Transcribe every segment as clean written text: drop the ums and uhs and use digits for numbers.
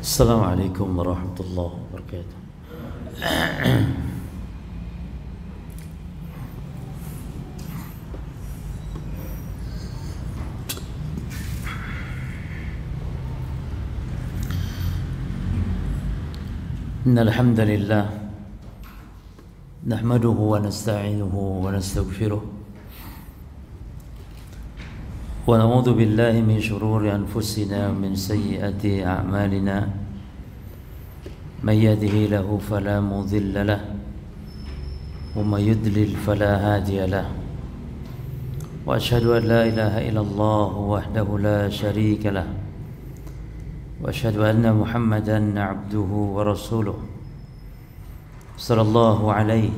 Assalamualaikum warahmatullahi wabarakatuh. Innal hamdalillah nahmaduhu wa nasta'inuhu wa nastaghfiruh wa na'udzu billahi min shururi anfusina wa min sayyiati a'malina may yahdihillahu fala mudilla lahu wa may yudlil fala hadiya lahu wa asyhadu an la ilaha illallah wahdahu la syarika lahu wa asyhadu anna Muhammadan 'abduhu wa rasuluh sallallahu alaihi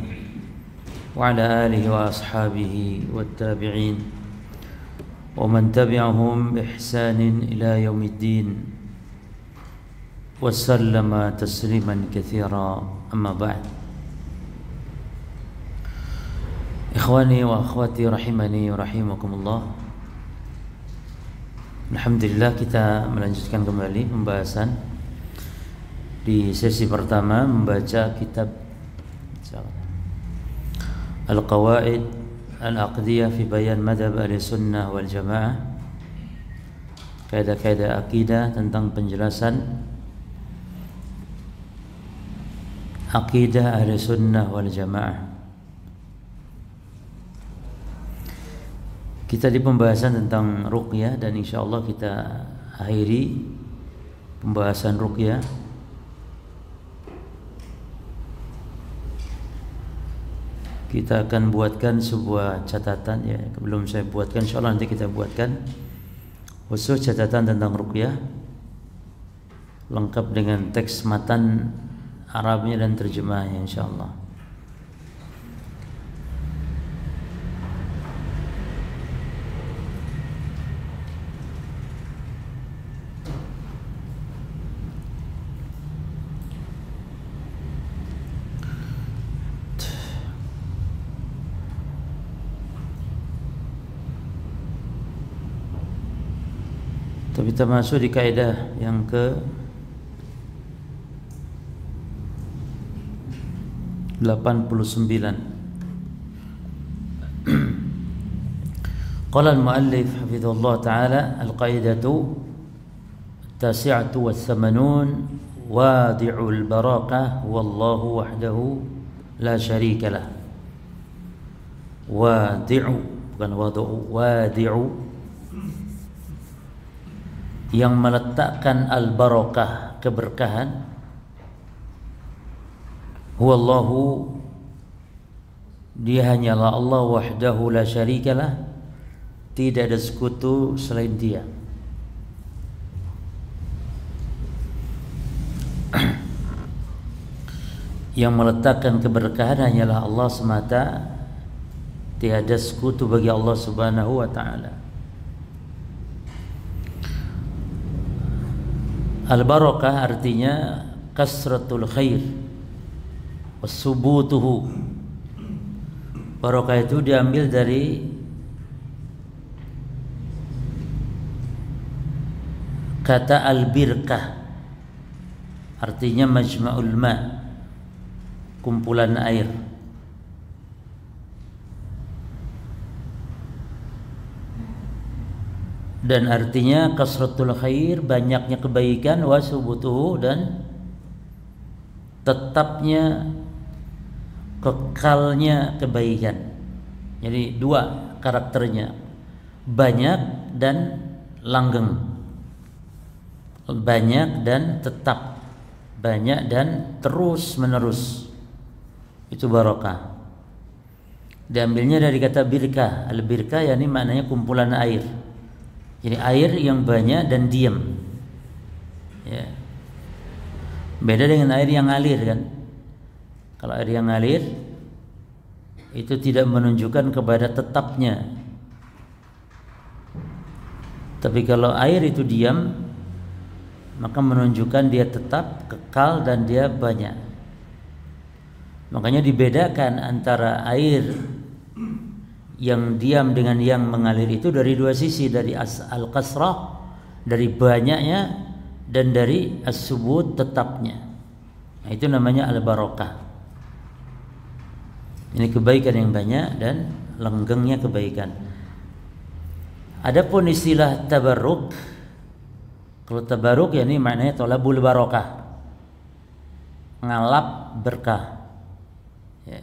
wa ala alihi wa ashabihi wat tabi'in ومن تبعهم بإحسان إلى يوم الدين وسلم تسليما كثيرا أما بعد إخواني وأخواتي رحمني ورحمكم الله. Alhamdulillah kita melanjutkan kembali pembahasan di sesi pertama membaca kitab Al-Qawaid Al-Aqdiyah fi Bayan Madhab Ahlussunnah wal Jamaah, kaidah-kaidah akidah tentang penjelasan akidah Ahlussunnah wal Jamaah. Kita di pembahasan tentang ruqyah dan insyaallah kita akhiri pembahasan ruqyah. Kita akan buatkan sebuah catatan ya, belum saya buatkan, insyaallah nanti kita buatkan khusus catatan tentang ruqyah lengkap dengan teks matan Arabnya dan terjemahnya insyaallah. Tapi kita masuk di kaidah yang ke 89. Qala al-muallif hafizahullah ta'ala al-qaidatu at-tasi'atu was-samanun wadi'ul barakah wallahu wahdahu la syarika lah. Wadi'u bukan wadu'u, wadi'u yang meletakkan al-barakah, keberkahan. Huwallahu, dia hanyalah Allah, wahdahu la syarikalah, tidak ada sekutu selain dia. Yang meletakkan keberkahan hanyalah Allah semata, tiada sekutu bagi Allah subhanahu wa ta'ala. Al-barakah artinya kasratul khair wasubutuhu. Barakah itu diambil dari kata al-birkah, artinya majma'ul ma, kumpulan air. Dan artinya kasratul khair, banyaknya kebaikan, wasubutuhu, dan tetapnya, kekalnya kebaikan. Jadi dua karakternya, banyak dan langgeng, banyak dan tetap, banyak dan terus menerus. Itu barakah. Diambilnya dari kata birkah. Al-birkah yakni maknanya kumpulan air. Jadi air yang banyak dan diam ya. Beda dengan air yang ngalir kan. Kalau air yang ngalir itu tidak menunjukkan kepada tetapnya. Tapi kalau air itu diam, maka menunjukkan dia tetap, kekal, dan dia banyak. Makanya dibedakan antara air yang diam dengan yang mengalir itu dari dua sisi, dari al-kasrah, dari banyaknya, dan dari as-subut tetapnya. Nah, itu namanya al-barakah. Ini kebaikan yang banyak dan langgengnya kebaikan. Adapun istilah tabarruk, kalau tabarruk yakni maknanya thalabul barakah, ngalap berkah. Ya.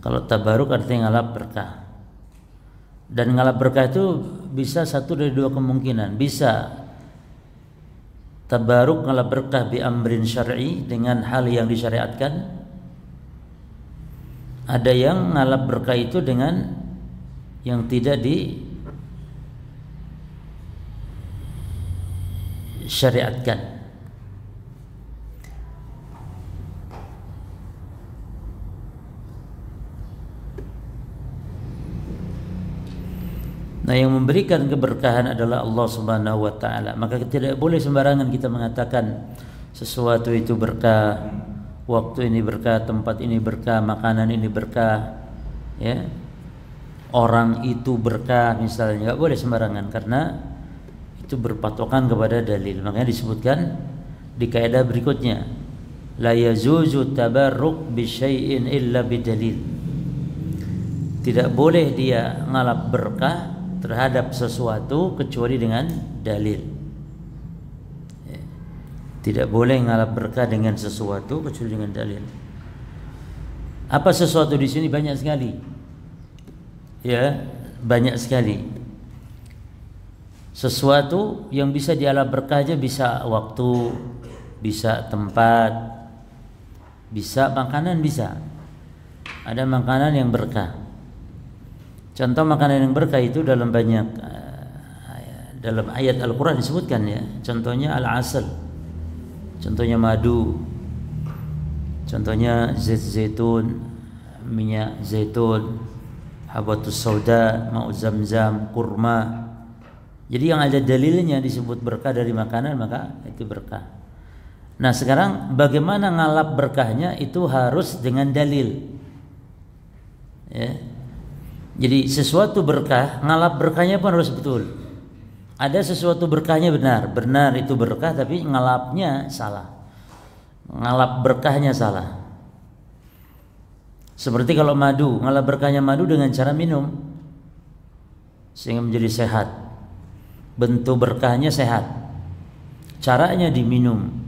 Kalau tabarruk artinya ngalap berkah. Dan ngalap berkah itu bisa satu dari dua kemungkinan. Bisa tabarruk ngalap berkah bi amrin syar'i, dengan hal yang disyariatkan. Ada yang ngalap berkah itu dengan yang tidak disyariatkan. Nah, yang memberikan keberkahan adalah Allah Subhanahu wa taala. Maka tidak boleh sembarangan kita mengatakan sesuatu itu berkah, waktu ini berkah, tempat ini berkah, makanan ini berkah, ya. Orang itu berkah misalnya, enggak boleh sembarangan karena itu berpatokan kepada dalil. Makanya disebutkan di kaidah berikutnya, la yazuzu tabarruk bi syai'in illa bidalil. Tidak boleh dia ngalap berkah terhadap sesuatu kecuali dengan dalil. Tidak boleh ngalap berkah dengan sesuatu kecuali dengan dalil. Apa sesuatu di sini? Banyak sekali. Ya, banyak sekali. Sesuatu yang bisa dialap berkah aja, bisa waktu, bisa tempat, bisa makanan, bisa. Ada makanan yang berkah. Contoh makanan yang berkah itu dalam banyak dalam ayat Al-Quran disebutkan, ya. Contohnya al-asal, contohnya madu, contohnya zaitun, minyak zaitun, habatus sauda, ma'u zamzam, kurma. Jadi yang ada dalilnya disebut berkah dari makanan, maka itu berkah. Nah, sekarang bagaimana ngalap berkahnya itu harus dengan dalil, ya. Jadi sesuatu berkah, ngalap berkahnya pun harus betul. Ada sesuatu berkahnya benar itu berkah, tapi ngalapnya salah. Ngalap berkahnya salah. Seperti kalau madu, ngalap berkahnya madu dengan cara minum sehingga menjadi sehat. Bentuk berkahnya sehat. Caranya diminum.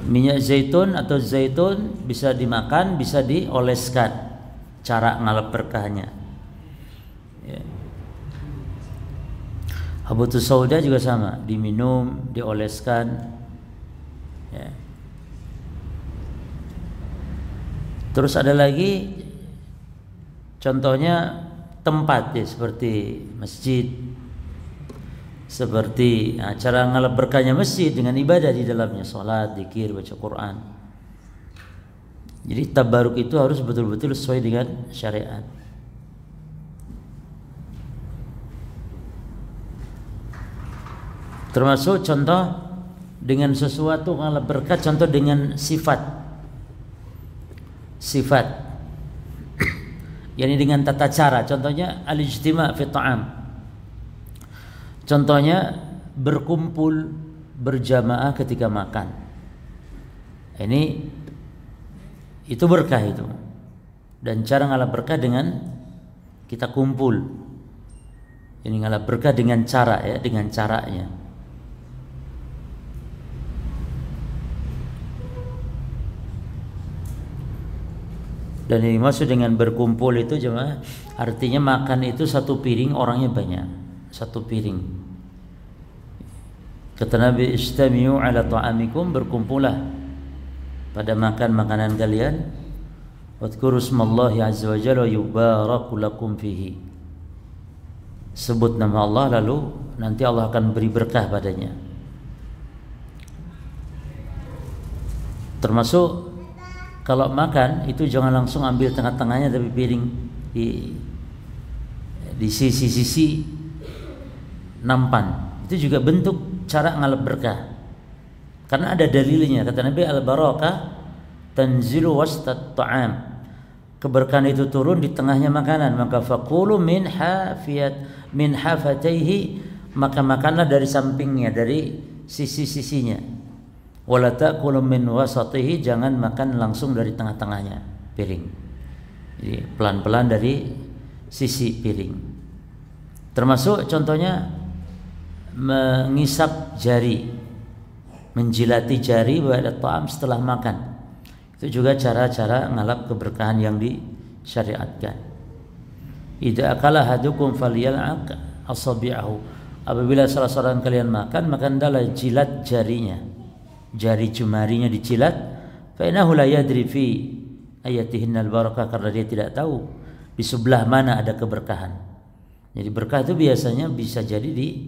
Minyak zaitun atau zaitun bisa dimakan, bisa dioleskan. Cara ngalap berkahnya, ya. Habatus sauda juga sama, diminum, dioleskan, ya. Terus ada lagi contohnya tempat, ya, seperti masjid, seperti cara ngalap berkahnya masjid dengan ibadah di dalamnya, salat, zikir, baca Quran. Jadi tabaruk itu harus betul-betul sesuai dengan syariat. Termasuk contoh dengan sesuatu ngalap berkah, contoh dengan sifat, yakni dengan tata cara. Contohnya al-ijtima' fi ta'am. Contohnya berkumpul berjamaah ketika makan. Ini itu berkah itu. Dan cara ngalap berkah dengan kita kumpul. Ini ngalap berkah dengan cara, ya, dengan caranya. Dan ini maksud dengan berkumpul itu jemaah, artinya makan itu satu piring, orangnya banyak. Satu piring. Kata Nabi, istami'u ala ta'amikum, berkumpullah pada makan makanan kalian. Wadhkuru smallahi azza wa jalla yubaraku lakum fihi. Sebut nama Allah, lalu nanti Allah akan beri berkah padanya. Termasuk kalau makan itu jangan langsung ambil tengah-tengahnya, tapi piring di sisi-sisi nampan. Itu juga bentuk cara ngalap berkah. Karena ada dalilnya. Kata Nabi, al-barakah tanzilu wastat ta'am. keberkahan itu turun di tengahnya makanan, maka faqulu min hafataihi, maka makanlah dari sampingnya, dari sisi-sisinya. Wala ta'kulu min wasatihi, jangan makan langsung dari tengah-tengahnya piring. Jadi pelan-pelan dari sisi piring. Termasuk contohnya mengisap jari, menjilati jari ba'da ta'am, setelah makan. Itu juga cara-cara ngalap keberkahan yang disyariatkan. Idza akala hadukum falyal'aq asabi'ahu. Apabila salah seorang kalian makan, maka hendaklah jilat jarinya, jari jemarinya dijilat. Fa innahu la yadri fi ayatihinnal barakah, karena dia tidak tahu di sebelah mana ada keberkahan. Jadi berkah itu biasanya bisa jadi di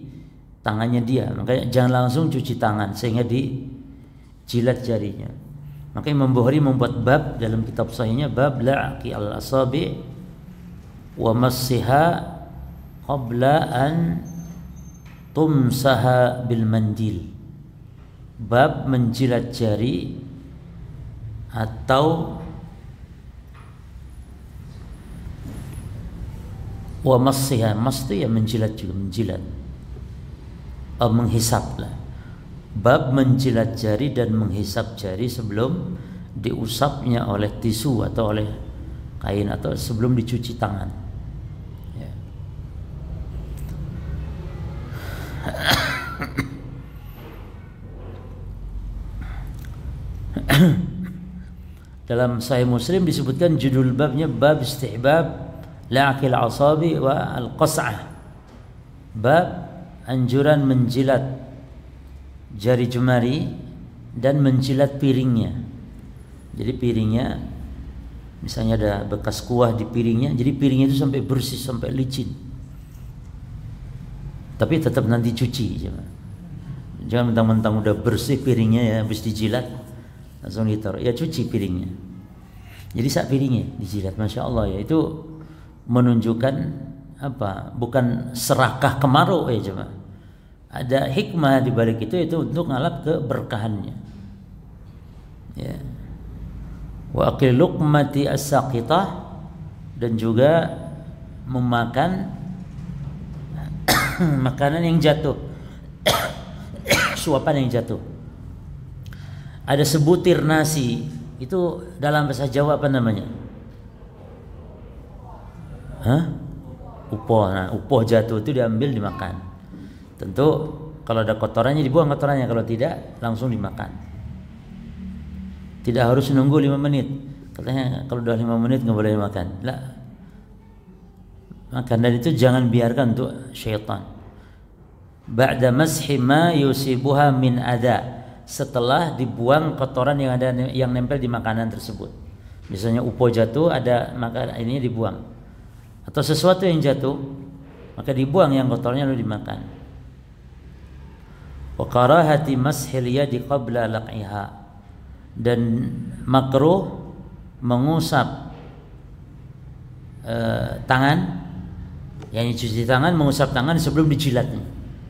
tangannya dia, makanya jangan langsung cuci tangan sehingga dijilat jarinya. Maka Imam Bukhari membuat bab dalam kitab sahihnya, bab la'aqi al-asabi wa massiha qabla an tumsaha bil mandil. Bab menjilat jari atau wa massiha, mas itu ya menjilat juga, menjilat, menghisap lah. Bab menjilat jari dan menghisap jari sebelum diusapnya oleh tisu atau oleh kain atau sebelum dicuci tangan. Ya. Dalam Sahih Muslim disebutkan judul babnya bab istihbab la'aqil asabi wa al-qas'ah, bab anjuran menjilat jari jemari dan menjilat piringnya. Jadi piringnya misalnya ada bekas kuah di piringnya, jadi piringnya itu sampai bersih, sampai licin, tapi tetap nanti cuci. Jangan mentang-mentang udah bersih piringnya ya habis dijilat langsung ditaruh, ya cuci piringnya. Jadi saat piringnya dijilat, masya Allah ya, itu menunjukkan apa? Bukan serakah kemarau ya cuma ada hikmah di balik itu untuk ngalap keberkahannya. Ya. Wa akil luqmati as-saqitah, dan juga memakan makanan yang jatuh, suapan yang jatuh. Ada sebutir nasi, itu dalam bahasa Jawa apa namanya? Upoh. Nah, upoh jatuh itu diambil dimakan. Tentu kalau ada kotorannya dibuang kotorannya, kalau tidak langsung dimakan. Tidak harus nunggu 5 menit. Katanya kalau udah 5 menit nggak boleh makan. Lah. Makan, dan itu jangan biarkan untuk syaitan. Ba'da mashi ma yusibuha min adha, setelah dibuang kotoran yang nempel di makanan tersebut. Misalnya upo jatuh, ada maka ini dibuang. Atau sesuatu yang jatuh, maka dibuang yang kotornya lalu dimakan. Wa karahati mashil yadi qabla laq'iha, dan makruh mengusap tangan, yang cuci tangan, mengusap tangan sebelum dijilatnya.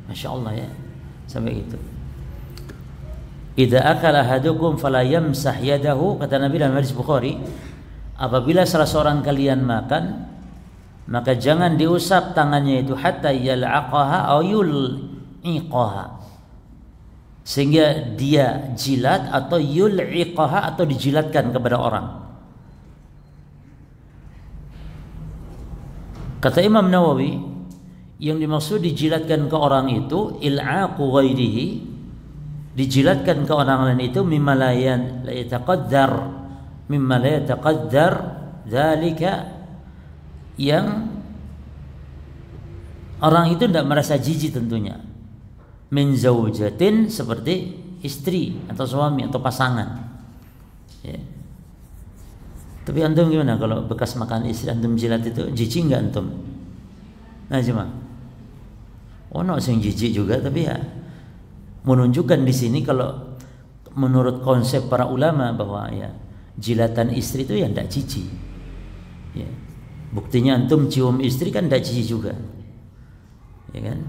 Masya Allah ya, sampai gitu. Idza akala ahadukum fala yamsah yadahu, kata Nabi dalam hadis Bukhari, apabila salah seorang kalian makan, maka jangan diusap tangannya itu hatta yal'aqaha aw yul'iqaha, sehingga dia jilat, atau yul'iqaha, atau dijilatkan kepada orang. Kata Imam Nawawi, yang dimaksud dijilatkan ke orang itu il'aqu ghairihi, dijilatkan ke orang lain itu mimma la yataqaddar dzalika, yang orang itu tidak merasa jijik tentunya, min zaujatin, seperti istri atau suami atau pasangan ya. Tapi antum gimana kalau bekas makan istri antum jilat itu, jijik enggak antum? Nah cuma ono sing jijik juga, tapi ya menunjukkan di sini kalau menurut konsep para ulama bahwa ya jilatan istri itu ya tidak jijik ya. Buktinya antum cium istri kan tidak jijik juga, ya kan?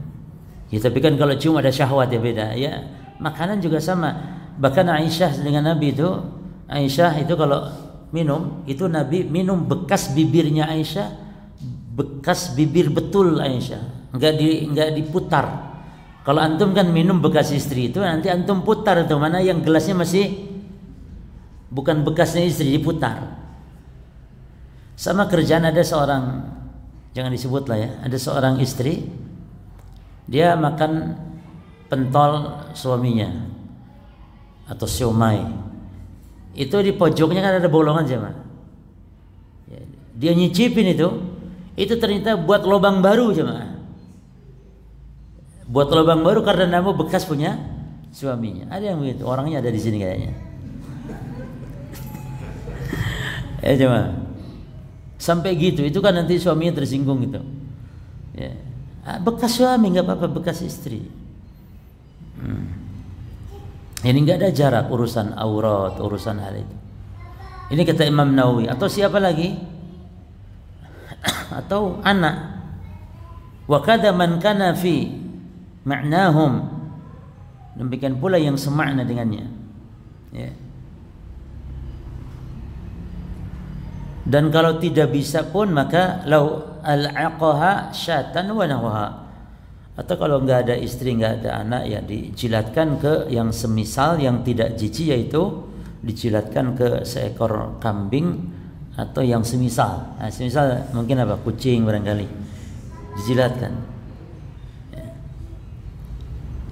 Ya, tapi kan kalau cium ada syahwat ya beda. Ya, makanan juga sama. Bahkan Aisyah dengan Nabi itu, Aisyah itu kalau minum, itu Nabi minum bekas bibirnya Aisyah, bekas bibir betul Aisyah, enggak diputar. Kalau antum kan minum bekas istri itu nanti antum putar tuh, mana yang gelasnya masih bukan bekasnya istri, diputar. Sama kerjaan ada seorang, jangan disebut lah ya, ada seorang istri, dia makan pentol suaminya atau siomay, itu di pojoknya kan ada bolongan jemaah. Dia nyicipin itu ternyata buat lubang baru jemaah, buat lubang baru karena nama bekas punya suaminya. Ada yang begitu, orangnya ada di sini kayaknya. Ya jemaah, sampai gitu, itu kan nanti suaminya tersinggung gitu. Ya. Bekas suami nggak apa-apa, bekas istri. Ini nggak ada jarak urusan aurat, urusan hal itu. Ini kata Imam Nawawi. Atau siapa lagi? Atau anak. Wa kadza man kana fi ma'nahum. Demikian pula yang semakna dengannya. Ya. Dan kalau tidak bisa pun maka lau al-aqaha syatan wa nahwaha. Atau kalau nggak ada istri, nggak ada anak, ya dijilatkan ke yang semisal, yang tidak jijik, yaitu dijilatkan ke seekor kambing atau yang semisal. Nah, semisal mungkin apa? Kucing barangkali. Dijilatkan. Ya.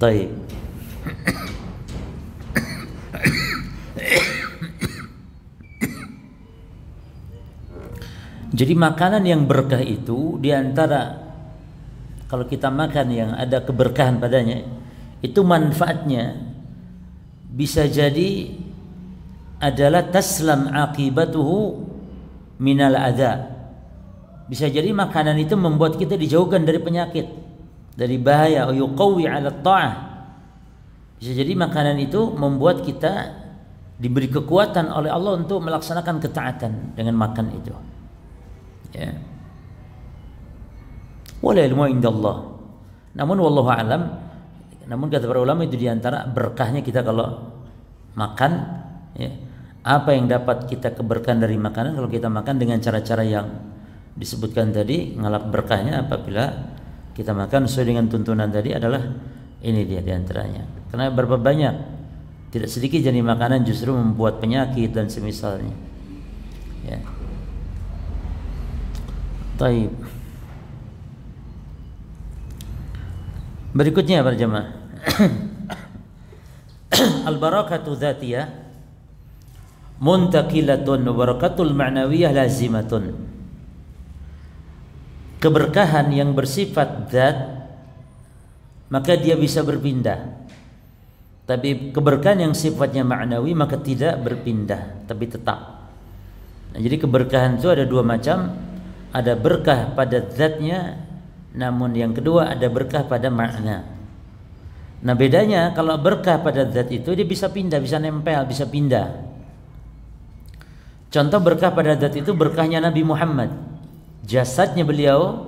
Baik. Jadi makanan yang berkah itu diantara, kalau kita makan yang ada keberkahan padanya, itu manfaatnya bisa jadi adalah taslam akibatuhu minal adza. Bisa jadi makanan itu membuat kita dijauhkan dari penyakit, dari bahaya. Yuqawi ala ta'ah. Bisa jadi makanan itu membuat kita diberi kekuatan oleh Allah untuk melaksanakan ketaatan dengan makan itu. Ya. Wala ilmu indallah. Namun wallahu alam, namun kata para ulama itu diantara berkahnya kita kalau makan, ya, apa yang dapat kita keberkahan dari makanan kalau kita makan dengan cara-cara yang disebutkan tadi, ngalap berkahnya apabila kita makan sesuai dengan tuntunan tadi adalah ini dia diantaranya. Karena berapa banyak, tidak sedikit jadi makanan justru membuat penyakit dan semisalnya. Ya. Taib. Berikutnya para jemaah. Al-barakatu dzatiyah muntaqilatun wa barakatul ma'nawiyah lazimatun. Keberkahan yang bersifat zat maka dia bisa berpindah. Tapi keberkahan yang sifatnya ma'nawi maka tidak berpindah, tapi tetap. Nah, jadi keberkahan itu ada dua macam. Ada berkah pada zatnya, namun yang kedua ada berkah pada makna. Nah bedanya, kalau berkah pada zat itu dia bisa pindah, bisa nempel, bisa pindah. Contoh berkah pada zat itu berkahnya Nabi Muhammad. Jasadnya beliau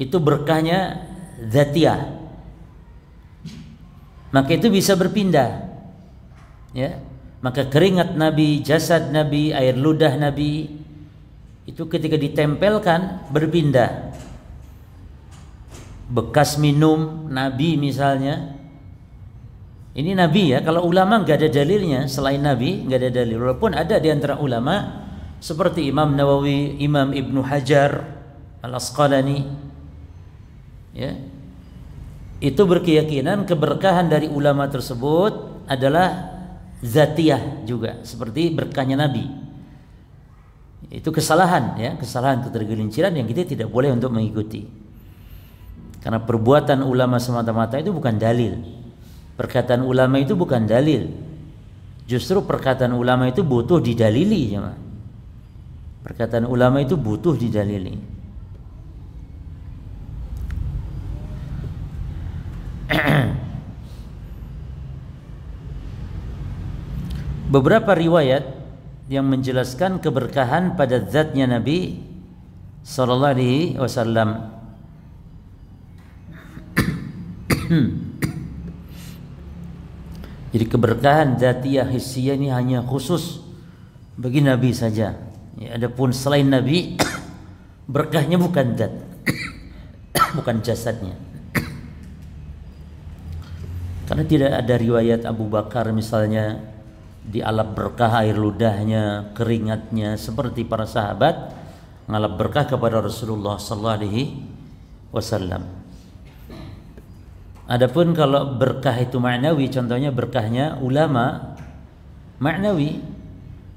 itu berkahnya zatiyah. Maka itu bisa berpindah. Ya. Maka keringat Nabi, jasad Nabi, air ludah Nabi itu ketika ditempelkan berpindah. Bekas minum Nabi misalnya, ini Nabi ya. Kalau ulama nggak ada dalilnya, selain Nabi nggak ada dalil. Walaupun ada di antara ulama seperti Imam Nawawi, Imam Ibnu Hajar Al-Asqalani, ya, itu berkeyakinan keberkahan dari ulama tersebut adalah zatiyah juga, seperti berkahnya Nabi. Itu kesalahan ya, kesalahan ketergelinciran yang kita tidak boleh untuk mengikuti. Karena perbuatan ulama semata-mata itu bukan dalil. Perkataan ulama itu bukan dalil. Justru perkataan ulama itu butuh didalili, ya. Perkataan ulama itu butuh didalili. Beberapa riwayat yang menjelaskan keberkahan pada zatnya Nabi sallallahu alaihi wasallam. Jadi keberkahan zatiyah hissiyah ini hanya khusus bagi Nabi saja. Ya, adapun selain Nabi berkahnya bukan zat, bukan jasadnya. Karena tidak ada riwayat Abu Bakar misalnya dialap berkah air ludahnya, keringatnya seperti para sahabat ngalap berkah kepada Rasulullah sallallahu alaihi wasallam. Adapun kalau berkah itu maknawi, contohnya berkahnya ulama maknawi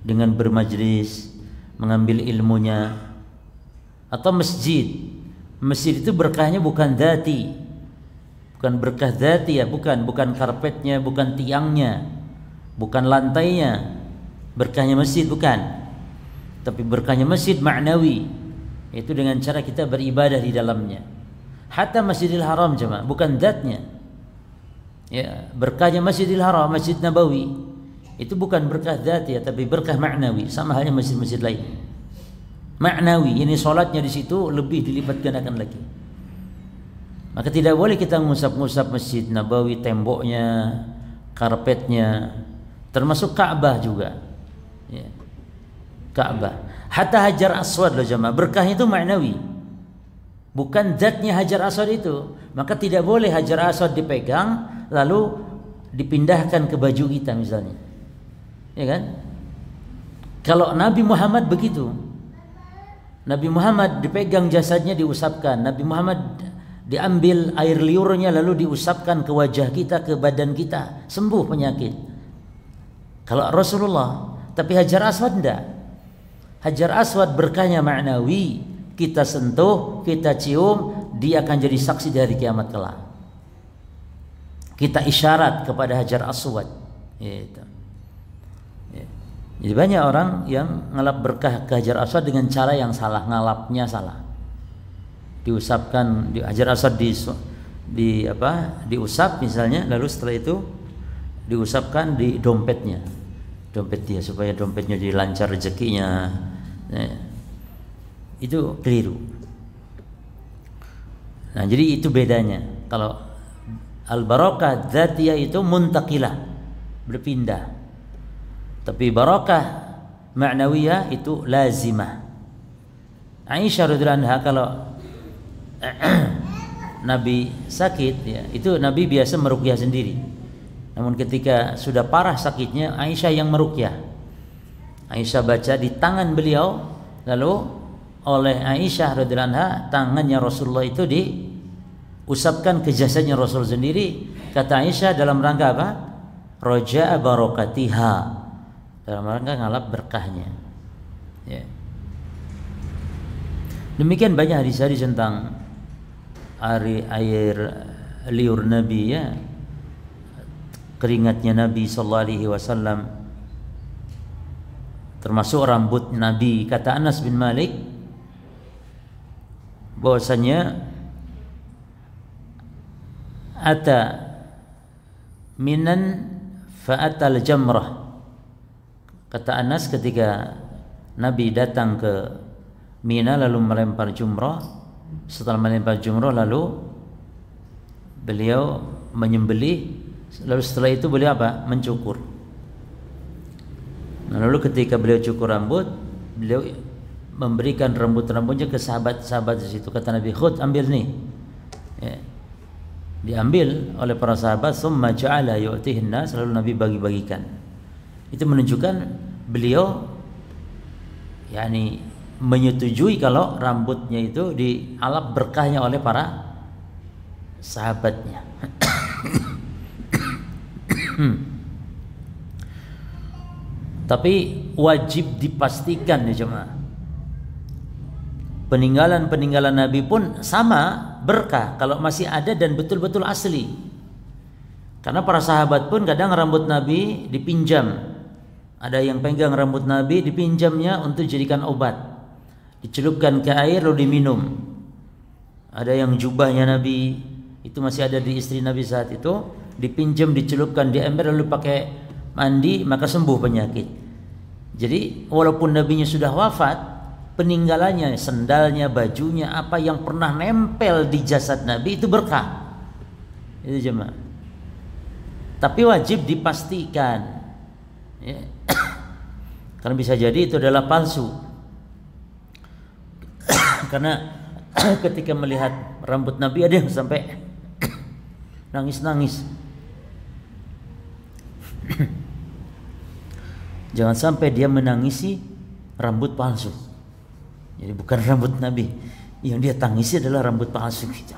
dengan bermajlis, mengambil ilmunya, atau masjid. Masjid itu berkahnya bukan dzati. Bukan berkah dzati ya, bukan karpetnya, bukan tiangnya, bukan lantainya. Berkahnya masjid bukan. Tapi berkahnya masjid maknawi, yaitu dengan cara kita beribadah di dalamnya. Hatta Masjidil Haram jemaah, bukan zatnya. Ya, berkahnya Masjidil Haram, Masjid Nabawi itu bukan berkah dzati ya, tapi berkah maknawi, sama halnya masjid-masjid lain. Maknawi, ini sholatnya di situ lebih dilipat gandakan lagi. Maka tidak boleh kita ngusap-ngusap Masjid Nabawi, temboknya, karpetnya, termasuk Ka'bah juga. Ya. Ka'bah. Hatta Hajar Aswad loh jemaah, berkahnya itu maknawi. Bukan zatnya Hajar Aswad itu. Maka tidak boleh Hajar Aswad dipegang lalu dipindahkan ke baju kita misalnya. Ya kan? Kalau Nabi Muhammad begitu. Nabi Muhammad dipegang jasadnya, diusapkan. Nabi Muhammad diambil air liurnya lalu diusapkan ke wajah kita, ke badan kita, sembuh penyakit. Kalau Rasulullah, tapi Hajar Aswad enggak. Hajar Aswad berkahnya maknawi, kita sentuh, kita cium, dia akan jadi saksi dari kiamat kelak. Kita isyarat kepada Hajar Aswad. Gitu. Jadi banyak orang yang ngalap berkah ke Hajar Aswad dengan cara yang salah, ngalapnya salah. Diusapkan di Hajar Aswad diusap misalnya, lalu setelah itu diusapkan di dompetnya, dompet dia, supaya dompetnya jadi lancar rezekinya. Itu keliru. Nah, jadi itu bedanya. Kalau al-barakah dzatiyah itu muntaqilah, berpindah. Tapi barakah ma'nawiyah itu lazimah. Aisyah radhiyallahu anha kalau Nabi sakit ya, itu Nabi biasa meruqyah sendiri. Namun ketika sudah parah sakitnya, Aisyah yang meruqyah. Aisyah baca di tangan beliau, lalu oleh Aisyah radhiyallahu anha tangannya Rasulullah itu diusapkan ke jasadnya Rasul sendiri. Kata Aisyah dalam rangka apa? Raja'a barakatiha, dalam rangka ngalap berkahnya. Ya. Demikian banyak hadis-hadis tentang air liur Nabi ya, keringatnya Nabi sallallahu alaihi wasallam, termasuk rambut Nabi. Kata Anas bin Malik bahwasanya ata minan fa'atal jamrah. Kata Anas ketika Nabi datang ke Mina lalu melempar jumrah, setelah melempar jumrah lalu beliau menyembelih, lalu setelah itu beliau apa? Mencukur. Nah, lalu ketika beliau cukur rambut, beliau memberikan rambut-rambutnya ke sahabat-sahabat di situ. Kata Nabi, "Khudh, ambil nih." Ya. Diambil oleh para sahabat, "Tsumma ja'ala yu'tihin nas", lalu Nabi bagi-bagikan. Itu menunjukkan beliau yakni menyetujui kalau rambutnya itu dialap berkahnya oleh para sahabatnya. Tapi wajib dipastikan ya jemaah, peninggalan Nabi pun sama berkah kalau masih ada dan betul-betul asli. Karena para sahabat pun kadang rambut Nabi dipinjam. Ada yang pegang rambut Nabi, dipinjamnya untuk jadikan obat, dicelupkan ke air lalu diminum. Ada yang jubahnya Nabi itu masih ada di istri Nabi saat itu, dipinjam, dicelupkan di ember lalu pakai mandi, maka sembuh penyakit. Jadi walaupun Nabinya sudah wafat, peninggalannya, sendalnya, bajunya, apa yang pernah nempel di jasad Nabi itu berkah. Itu jemaah. Tapi wajib dipastikan ya. Karena bisa jadi itu adalah palsu. Karena ketika melihat rambut Nabi ada yang sampai nangis-nangis. Jangan sampai dia menangisi rambut palsu. Jadi bukan rambut Nabi, yang dia tangisi adalah rambut palsu kita.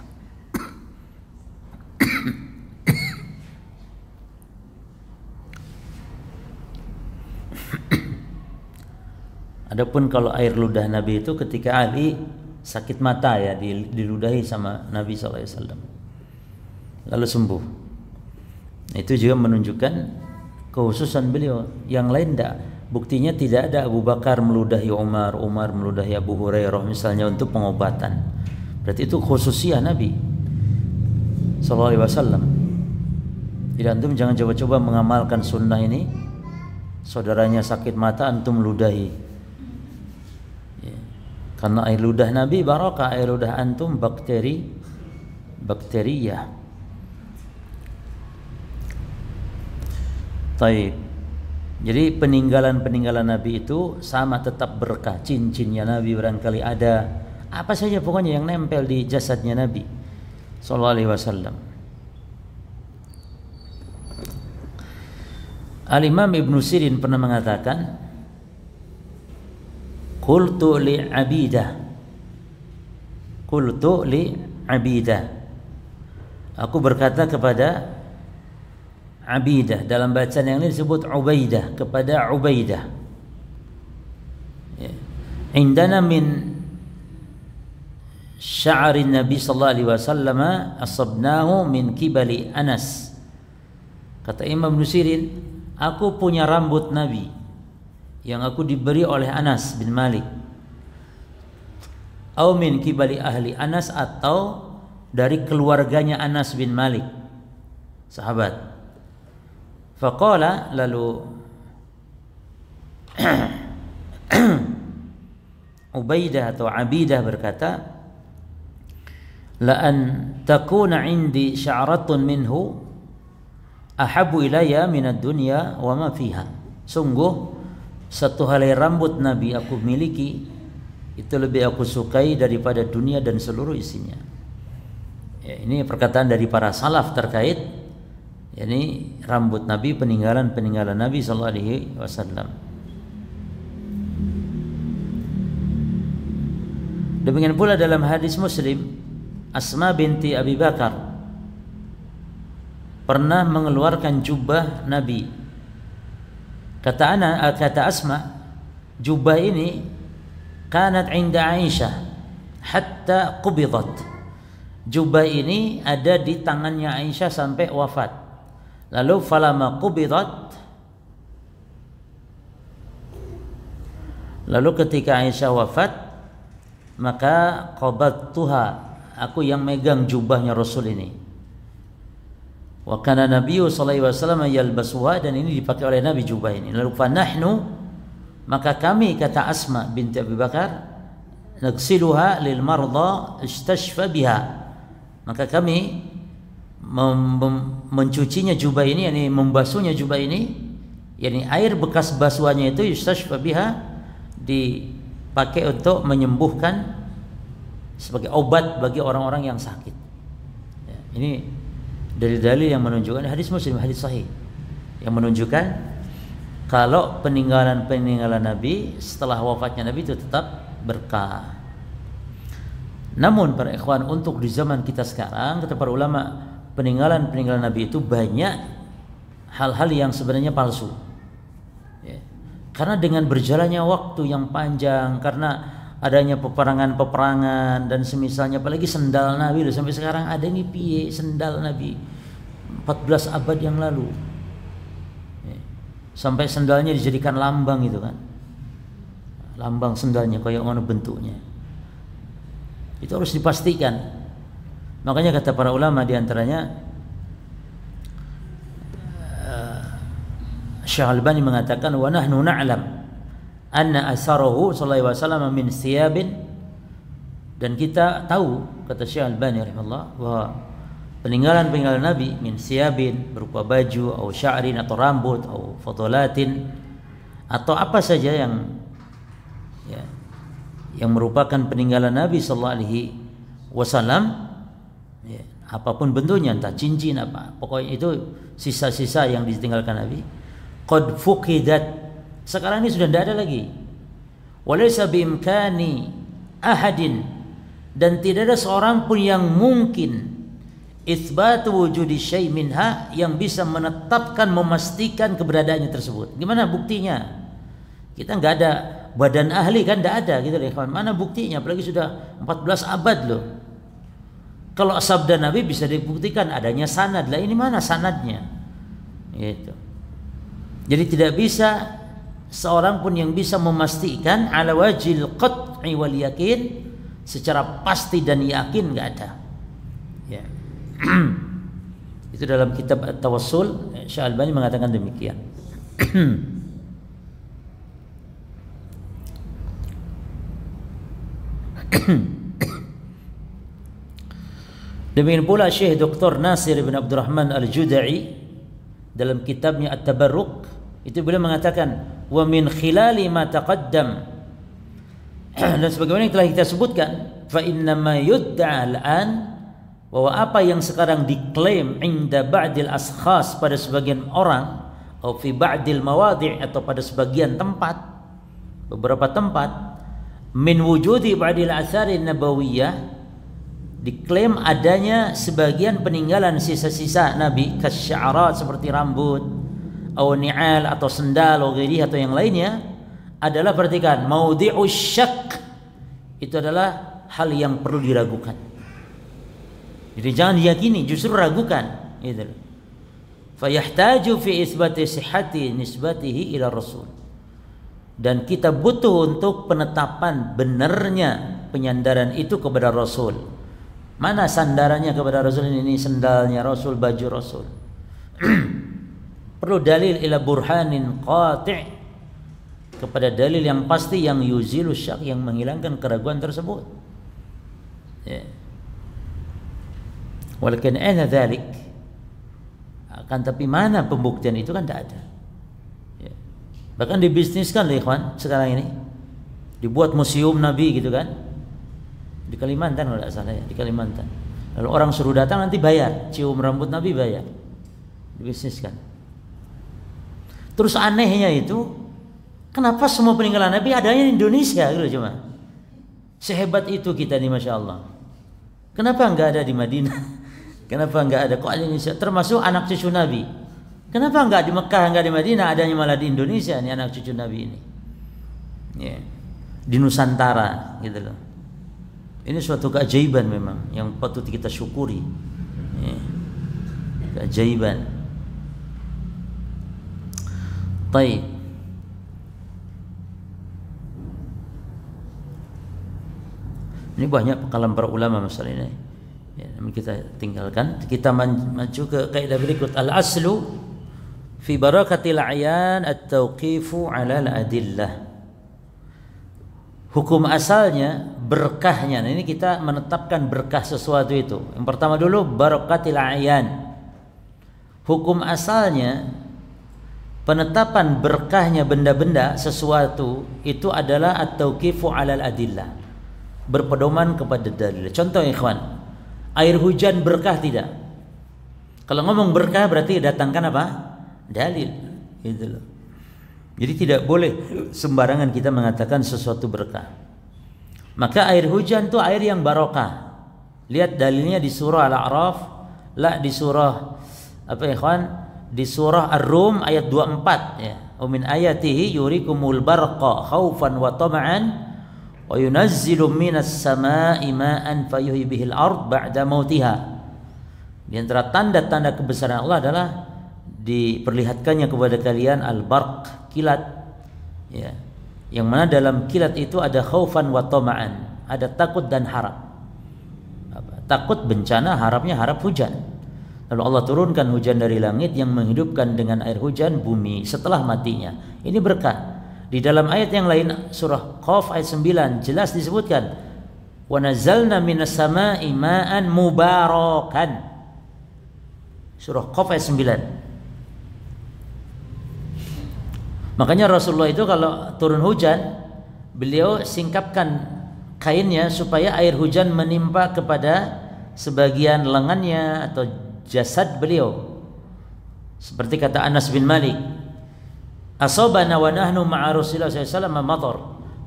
Adapun kalau air ludah Nabi itu ketika Ali sakit mata ya, diludahi sama Nabi SAW, lalu sembuh. Itu juga menunjukkan kekhususan beliau. Yang lain tidak. Buktinya tidak ada Abu Bakar meludahi Umar, Umar meludahi Abu Hurairah misalnya untuk pengobatan. Berarti itu khususiyah Nabi SAW. Jadi antum jangan coba-coba mengamalkan sunnah ini. Saudaranya sakit mata antum ludahi. Ya. Karena air ludah Nabi barokah, air ludah antum bakteria. Taib. Jadi peninggalan Nabi itu sama tetap berkah. Cincinnya Nabi barangkali ada, apa saja pokoknya yang nempel di jasadnya Nabi sallallahu alaihi wasallam. Al-Imam Ibnu Sirin pernah mengatakan, Qultu li Abidah. Aku berkata kepada Abidah, dalam bacaan yang ini disebut Ubaidah, kepada Ubaidah. Ya. Indana min sya'rin Nabi sallallahu alaihi wasallam asabnahu min kibali Anas. Kata Imam Nusirin, aku punya rambut Nabi yang aku diberi oleh Anas bin Malik. Au min kibali ahli Anas, atau dari keluarganya Anas bin Malik, sahabat. Faqala, lalu Ubaidah atau Abidah berkata, la an takuna indi sya'ratun minhu ahabbu ilayya minad dunya wa ma fiha. Sungguh satu helai rambut Nabi aku miliki itu lebih aku sukai daripada dunia dan seluruh isinya. Ya, ini perkataan dari para salaf terkait ini rambut Nabi, peninggalan Nabi sallallahu alaihi wasallam. Demikian pula dalam hadis Muslim, Asma binti Abi Bakar pernah mengeluarkan jubah Nabi. Kata Asma, jubah ini kanat inda Aisyah hatta qubidat. Jubah ini ada di tangannya Aisyah sampai wafat. Lalu falama qubidat, lalu ketika Aisyah wafat, maka qabattuha, aku yang megang jubahnya Rasul ini. Wa kana Nabiyyu sallallahu alaihi wasallam yalbasuha, dan ini dipakai oleh Nabi jubah ini. Lalu fanahnu, maka kami, kata Asma binti Abi Bakar, nagsiluha lil marda istashfa biha, maka kami mencucinya jubah ini, yakni membasuhnya jubah ini, yakni air bekas basuhannya itu yustashfa biha, dipakai untuk menyembuhkan sebagai obat bagi orang-orang yang sakit. Ya, ini dalil-dalil yang menunjukkan, hadis Muslim, hadis sahih yang menunjukkan kalau peninggalan Nabi setelah wafatnya Nabi itu tetap berkah. Namun para ikhwan, untuk di zaman kita sekarang, kata para ulama, peninggalan Nabi itu banyak hal-hal yang sebenarnya palsu. Ya. Karena dengan berjalannya waktu yang panjang, karena adanya peperangan dan semisalnya, apalagi sendal Nabi loh, sampai sekarang ada nih piye sendal Nabi 14 abad yang lalu. Ya. Sampai sendalnya dijadikan lambang itu kan. Lambang sendalnya kayak mana bentuknya. Itu harus dipastikan. Makanya kata para ulama diantaranya Syekh Al-Albani mengatakan, wa nahnu na'lam anna asarahu sallallahu alaihi wasallam min thiyabin, dan kita tahu, kata Syekh Al-Albani rahimahullah, bahwa peninggalan Nabi min thiyabin, berupa baju, atau sya'rin, atau rambut, atau fadolatin, atau apa saja yang ya, yang merupakan peninggalan Nabi sallallahu alaihi wasallam, ya, apapun bentuknya, entah cincin apa, pokoknya itu sisa-sisa yang ditinggalkan Nabi. Qad fuqidat, sekarang ini sudah tidak ada lagi. Walaysa biimkani ahadin, dan tidak ada seorang pun yang mungkin itsbatu wujudi syai' minha, yang bisa menetapkan, memastikan keberadaannya tersebut. Gimana buktinya? Kita nggak ada badan ahli kan, nggak ada gitu loh. Mana buktinya? Apalagi sudah 14 abad loh. Kalau sabda Nabi bisa dibuktikan adanya sanad, lah ini mana sanadnya? Gitu. Jadi tidak bisa seorang pun yang bisa memastikan ala wajil qat'i wal yakin, secara pasti dan yakin, nggak ada. Ya. Itu dalam kitab At-Tawassul, Syekh Albani mengatakan demikian. Demikian pula Syekh Dr. Nasir bin Abdurrahman Al-Juda'i dalam kitabnya At-Tabarruk, itu beliau mengatakan wa min khilali ma taqaddam, dan sebagaimana yang telah kita sebutkan, fa inna ma yudda'a al-an, bahwa apa yang sekarang diklaim inda ba'dil askhas, pada sebagian orang, atau fi ba'dil mawadhi', atau pada sebagian tempat, beberapa tempat, min wujudi ba'dil athari nabawiyah, diklaim adanya sebagian peninggalan sisa-sisa Nabi, kasya'arat, seperti rambut, atau ni'al, atau sendal, atau yang lainnya, adalah, perhatikan, maudhi'us syak, itu adalah hal yang perlu diragukan. Jadi jangan diyakini, justru ragukan. Gitu. Fayahtaju fi isbati sihhati nisbatihi ila Rasul. Dan kita butuh untuk penetapan benarnya penyandaran itu kepada Rasul. Mana sandarannya kepada Rasul ini? Sendalnya Rasul, baju Rasul. Perlu dalil ila burhanin qati', kepada dalil yang pasti, yang yuzilu syak, yang menghilangkan keraguan tersebut. Ya. Walakin ana dzalik, akan tapi mana pembuktian itu, kan tidak ada. Ya. Bahkan dibisniskan oleh ikhwan sekarang ini, dibuat museum Nabi gitu kan, di Kalimantan kalau tidak salah ya, di Kalimantan. Lalu orang suruh datang nanti bayar, cium rambut Nabi bayar, dibisniskan. Terus anehnya itu, kenapa semua peninggalan Nabi adanya di Indonesia gitu cuma? Sehebat itu kita nih, masya Allah. Kenapa enggak ada di Madinah? Kenapa enggak ada? Kok ada di Indonesia? Termasuk anak cucu Nabi. Kenapa enggak di Mekah, enggak di Madinah, adanya malah di Indonesia nih anak cucu Nabi ini? Ya. Di Nusantara gitu loh. Ini suatu keajaiban memang yang patut kita syukuri. Ya. Keajaiban. Baik. Ini banyak kalam para ulama masalah ini. Ya, kita tinggalkan. Kita maju ke kaidah berikut. Al-aslu fi barakatil a'yan at-tauqifu 'ala al-adillah. Hukum asalnya, berkahnya. Nah, ini kita menetapkan berkah sesuatu itu. Yang pertama dulu barakatil a'yan. Hukum asalnya, penetapan berkahnya benda-benda sesuatu itu adalah at-tauqifu 'ala al-adillah, berpedoman kepada dalil. Contoh ikhwan, air hujan berkah tidak? Kalau ngomong berkah berarti datangkan apa? Dalil. Gitu loh. Jadi tidak boleh sembarangan kita mengatakan sesuatu berkah. Maka air hujan itu air yang barokah. Lihat dalilnya di surah Al-A'raf, la di surah apa ikhwan? Di surah Ar-Rum ayat 24 ya. Wa min ayatihi yurikumul barqa khaufan wa tama'an wa yunazzilu minas sama'i ma'an fayuhyi bihil ard ba'da mautiha. Di antara tanda-tanda kebesaran Allah adalah diperlihatkannya kepada kalian al-barq, kilat ya. Yang mana dalam kilat itu ada khaufan wa tama'an, ada takut dan harap. Takut bencana, harapnya harap hujan. Lalu Allah turunkan hujan dari langit yang menghidupkan dengan air hujan bumi setelah matinya. Ini berkah. Di dalam ayat yang lain surah Qaf ayat 9 jelas disebutkan wa nazzalna minas sama'i ma'an mubarakan. Surah Qaf ayat 9. Makanya Rasulullah itu kalau turun hujan, beliau singkapkan kainnya supaya air hujan menimpa kepada sebagian lengannya atau jasad beliau. Seperti kata Anas bin Malik, "Asabana wa nahnu ma'a Rasulillah sallallahu alaihi wasallam matar."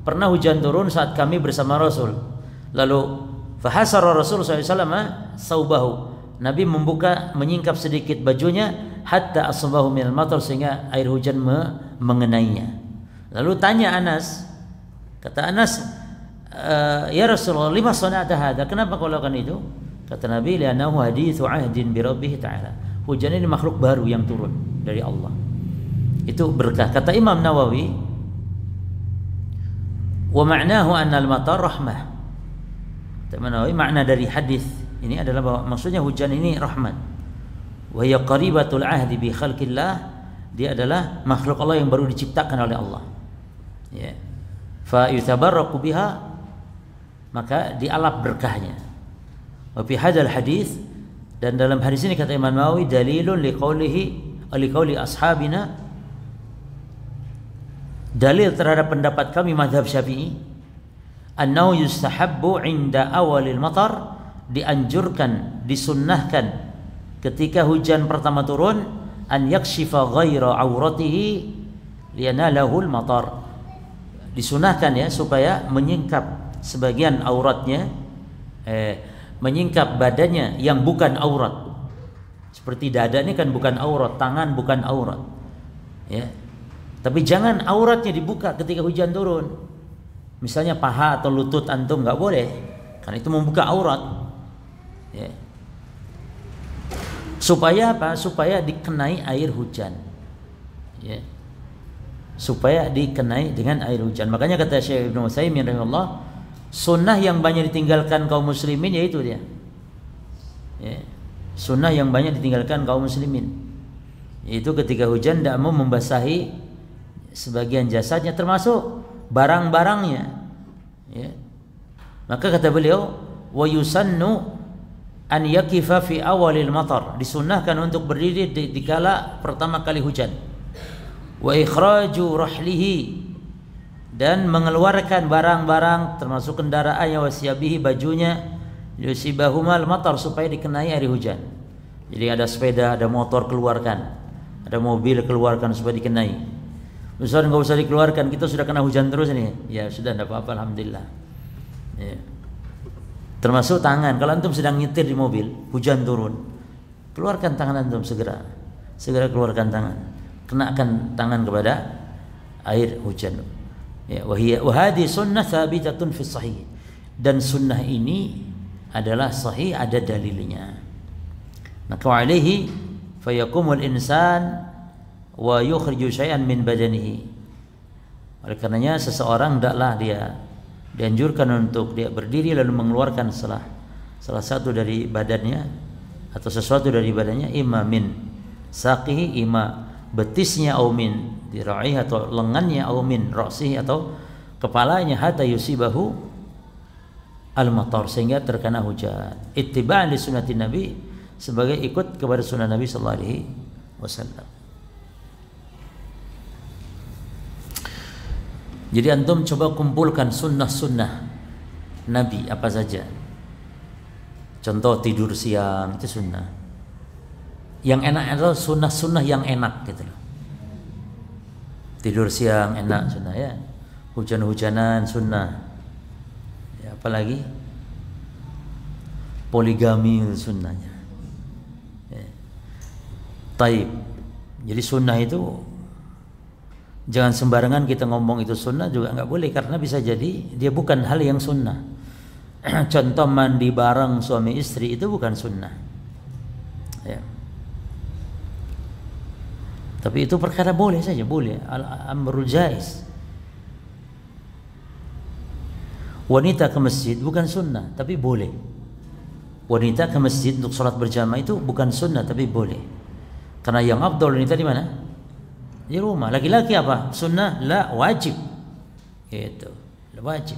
Pernah hujan turun saat kami bersama Rasul. Lalu fahasara Rasul sallallahu alaihi wasallam saubahu. Nabi menyingkap sedikit bajunya hatta asabahu minal matar, sehingga air hujan mengenainya. Lalu tanya Anas, kata Anas, ya Rasulullah, lima sana'ta hadza? Kenapa kau lakukan itu? Kata Nabi, li'annahu hadithu ahdin bi rabbih ta'ala. Hujan ini makhluk baru yang turun dari Allah. Itu berkah. Kata Imam Nawawi, wa ma'nahu anna al-matar rahmah. Kata Imam Nawawi, makna dari hadis ini adalah bahwa maksudnya hujan ini rahmat. Wa hiya qaribatul ahdi bi khalqillah, dia adalah makhluk Allah yang baru diciptakan oleh Allah. Ya. Fa yutabarraku biha, maka dialap berkahnya. Wa fi hadzal hadis, dan dalam hadis ini kata Imam Nawawi, dalilun liqauli ashabina, dalil terhadap pendapat kami mazhab Syafi'i, annahu yustahabbu 'inda awalil matar, dianjurkan, disunnahkan ketika hujan pertama turun, an yakshifa ghaira auratihi liyanalahul matar, disunahkan ya supaya menyingkap sebagian auratnya, menyingkap badannya yang bukan aurat. Seperti dada ini kan bukan aurat, tangan bukan aurat, ya. Tapi jangan auratnya dibuka ketika hujan turun. Misalnya paha atau lutut antum nggak boleh, karena itu membuka aurat. Ya. Supaya apa? Supaya dikenai air hujan. Ya. Supaya dikenai dengan air hujan. Makanya kata Syekh Ibnu Utsaimin rahimahullah, sunnah yang banyak ditinggalkan kaum muslimin yaitu dia. Ya. Sunnah yang banyak ditinggalkan kaum muslimin, yaitu ketika hujan tidak mau membasahi sebagian jasadnya termasuk barang-barangnya. Ya. Maka kata beliau, wa yusannu an yakifa fi awalil matar, disunnahkan untuk berdiri di kala pertama kali hujan. Wa ikhraju rahlihi, dan mengeluarkan barang-barang termasuk kendaraannya, wasiyabihi, bajunya, yusibahumal matar, supaya dikenai air hujan. Jadi ada sepeda, ada motor, keluarkan. Ada mobil, keluarkan supaya dikenai. Ustaz, enggak usah dikeluarkan, kita sudah kena hujan terus ini. Ya sudah, enggak apa-apa, alhamdulillah. Ya. Termasuk tangan, kalau antum sedang nyetir di mobil, hujan turun, keluarkan tangan antum segera keluarkan tangan, kenakan tangan kepada air hujan. Ya, wa hadhihi sunnah thabitatun fi sahih, dan sunnah ini adalah sahih, ada dalilnya. Maka alaihi fayakumul insan wa yukhriju syai'an min badanihi. Oleh karenanya seseorang hendaklah dia dianjurkan untuk dia berdiri lalu mengeluarkan salah satu dari badannya atau sesuatu dari badannya, imma min saqihi, imma betisnya, au min dira'ihi, atau lengannya, au min ra'sihi, atau kepalanya, hatta yusibahu al-matar, sehingga terkena hujan. Ittiba'an li sunnatin Nabi, sebagai ikut kepada sunnah Nabi sallallahu alaihi wasallam. Jadi antum coba kumpulkan sunnah-sunnah Nabi apa saja. Contoh tidur siang, itu sunnah. Yang enak adalah sunnah-sunnah yang enak gitu loh. Tidur siang enak, sunnah ya. Hujan-hujanan sunnah. Ya, apalagi poligami sunnahnya. Ya. Taib. Jadi sunnah itu jangan sembarangan kita ngomong itu sunnah juga nggak boleh, karena bisa jadi dia bukan hal yang sunnah. Contoh mandi bareng suami istri itu bukan sunnah. Ya. Tapi itu perkara boleh saja, boleh. Al-amrul jaiz. Wanita ke masjid bukan sunnah, tapi boleh. Wanita ke masjid untuk sholat berjamaah itu bukan sunnah, tapi boleh. Karena yang afdal wanita di mana? Di rumah. Laki-laki apa? Sunnah? La, wajib. Gitu. Wajib.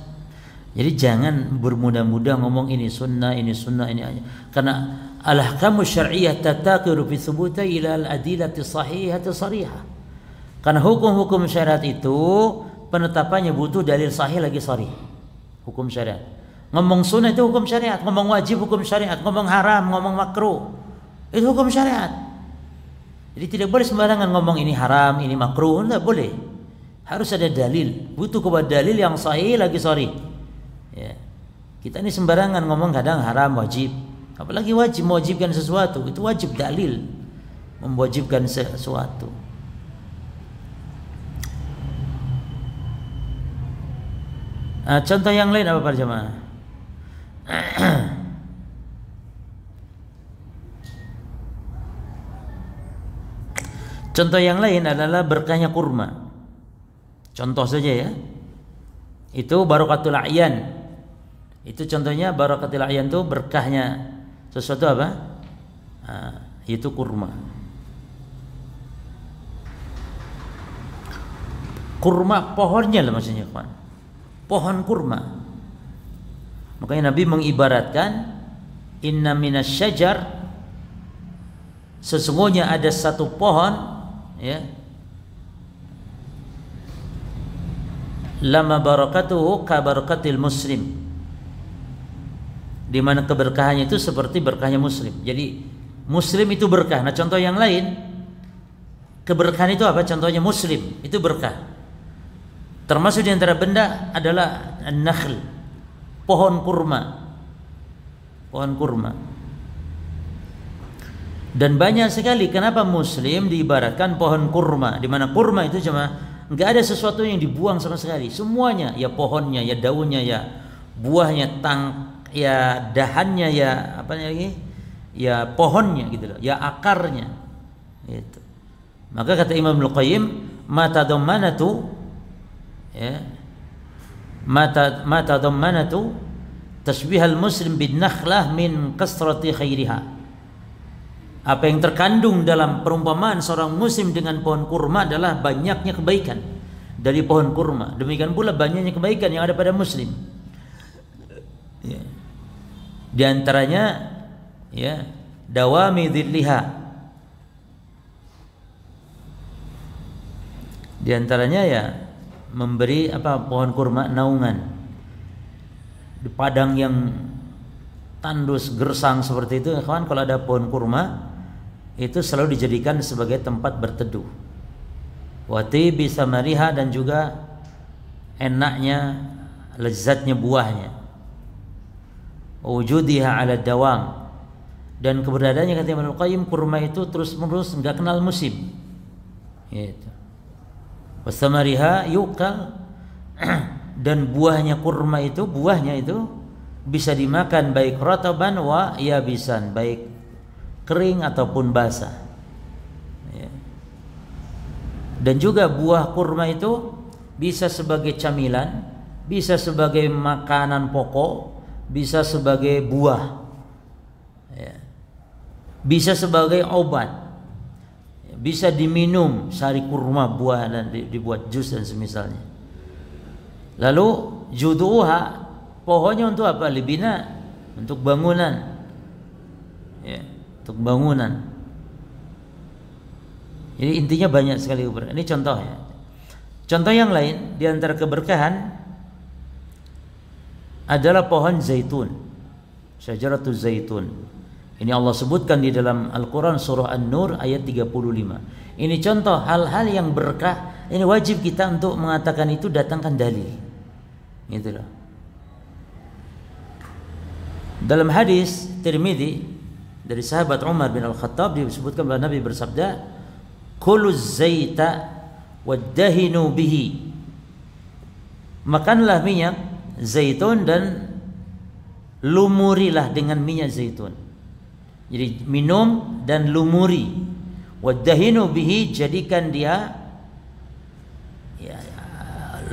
Jadi jangan bermudah-mudah ngomong ini sunnah, ini karena al-ahkamu syar'iyyah tataqiru fi thubuti ila al-adillati sahihati sarihah. Karena hukum-hukum syariat itu penetapannya butuh dalil sahih lagi sharih. Hukum syariat. Ngomong sunnah itu hukum syariat, ngomong wajib hukum syariat, ngomong haram, ngomong makruh itu hukum syariat. Jadi tidak boleh sembarangan ngomong ini haram, ini makruh, tidak boleh. Harus ada dalil, butuh kepada dalil yang sahih lagi sharih. Ya. Kita ini sembarangan ngomong kadang haram, wajib. Apalagi wajib, mewajibkan sesuatu, itu wajib dalil mewajibkan sesuatu. Contoh yang lain apa para jemaah? Contoh yang lain adalah berkahnya kurma. Contoh saja ya. Itu barakatul a'yan. Itu contohnya barakatul a'yan itu berkahnya sesuatu apa? Itu kurma. Kurma pohonnya lah maksudnya, kawan. Pohon kurma. Makanya Nabi mengibaratkan inna minas syajar, sesungguhnya ada satu pohon ya, lama barakatuhu ka barakatil muslim, di mana keberkahannya itu seperti berkahnya muslim. Jadi muslim itu berkah. Nah contoh yang lain keberkahan itu apa? Contohnya muslim itu berkah. Termasuk di antara benda adalah an-nakhl, pohon kurma. Pohon kurma. Dan banyak sekali kenapa muslim diibaratkan pohon kurma, di mana kurma itu cuma enggak ada sesuatu yang dibuang sama sekali. Semuanya, ya pohonnya, ya daunnya, ya buahnya, ya dahannya, ya apa lagi? Ya pohonnya gitu loh, ya akarnya. Itu. Maka kata Imam Al-Qayyim, mata dammanatu ya mata dammanatu tasbihal muslim bin nakhlah min kasrati khairiha. Apa yang terkandung dalam perumpamaan seorang muslim dengan pohon kurma adalah banyaknya kebaikan dari pohon kurma. Demikian pula banyaknya kebaikan yang ada pada muslim. Ya. Di antaranya ya dawami dhilliha. Di antaranya ya memberi apa pohon kurma naungan di padang yang tandus gersang seperti itu, kawan. Kalau ada pohon kurma itu selalu dijadikan sebagai tempat berteduh. Wati bisa mariha, dan juga enaknya lezatnya buahnya. Wujudiha ala dawam, dan keberadaannya kata Ibnu Qayyim kurma itu terus menerus enggak kenal musim. Gitu. Wasamariha yukal, dan buahnya kurma itu, buahnya itu bisa dimakan baik rataban wa yabisan, baik kering ataupun basah. Ya. Dan juga buah kurma itu bisa sebagai camilan, bisa sebagai makanan pokok, bisa sebagai buah, ya. Bisa sebagai obat. Bisa diminum sari kurma buah dan dibuat jus dan semisalnya. Lalu juduha, pohonnya untuk apa? Libina, untuk bangunan. Ya, untuk bangunan. Jadi intinya banyak sekali keberkahan. Ini contohnya. Contoh yang lain di antara keberkahan adalah pohon zaitun. Syajaratuz zaitun. Ini Allah sebutkan di dalam Al-Quran surah An-Nur ayat 35. Ini contoh hal-hal yang berkah. Ini wajib kita untuk mengatakan itu datangkan dalil. Gitu loh. Dalam hadis Tirmidzi dari sahabat Umar bin Al-Khattab disebutkan bahwa Nabi bersabda, "Kuluz zaita waddahinu bihi." Makanlah minyak zaitun dan lumurilah dengan minyak zaitun. Jadi minum dan lumuri. Waddahinu bihi, jadikan dia ya,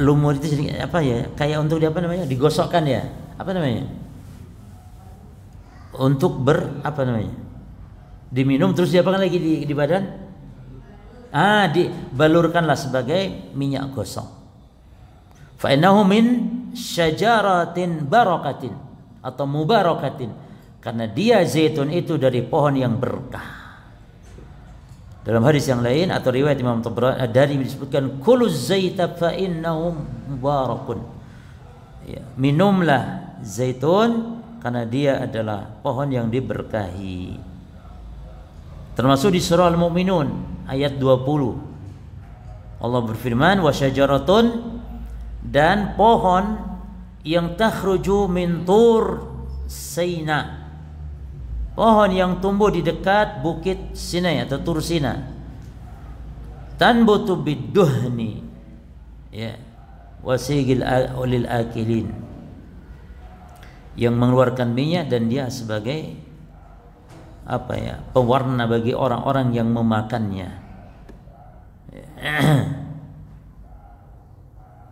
lumuri itu jadi apa ya? Kayak untuk apa namanya? Digosokkan ya. Apa namanya? Untuk apa namanya? Diminum terus diapakan lagi di badan? Dibalurkanlah sebagai minyak gosok. Fa innahu min syajaratin barakatin atau mubarakatin. Karena dia zaitun itu dari pohon yang berkah. Dalam hadis yang lain atau riwayat Imam Tabrani dari disebutkan kuluz zaita fa innahu mubarakun. Ya, minumlah zaitun karena dia adalah pohon yang diberkahi. Termasuk di surah Al-Mu'minun ayat 20. Allah berfirman wa syajaratun, dan pohon yang takhruju min tur Sina, pohon yang tumbuh di dekat bukit Sinai atau Tur Sina, tanbutu biduhni, ya, wasigil ulil akilin, yang mengeluarkan minyak dan dia sebagai apa ya, pewarna bagi orang-orang yang memakannya.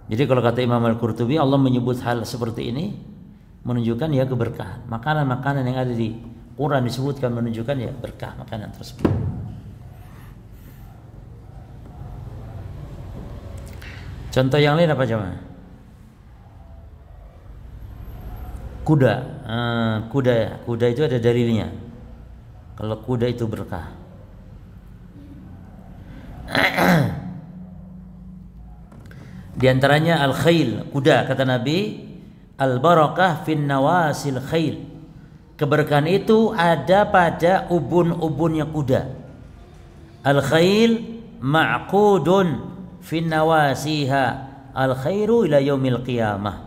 Jadi kalau kata Imam Al-Qurtubi, Allah menyebut hal seperti ini menunjukkan ya keberkahan. Makanan-makanan yang ada di Quran disebutkan menunjukkan ya berkah makanan tersebut. Contoh yang lain apa coba? Kuda. Kuda itu ada dalilnya. Kalau kuda itu berkah. Di antaranya al-khail, kuda, kata Nabi, al-barakah fin nawasil khail. Keberkahan itu ada pada ubun-ubunnya kuda. Al-khail ma'qudun fin nawasiha al-khairu ila yaumil qiyamah.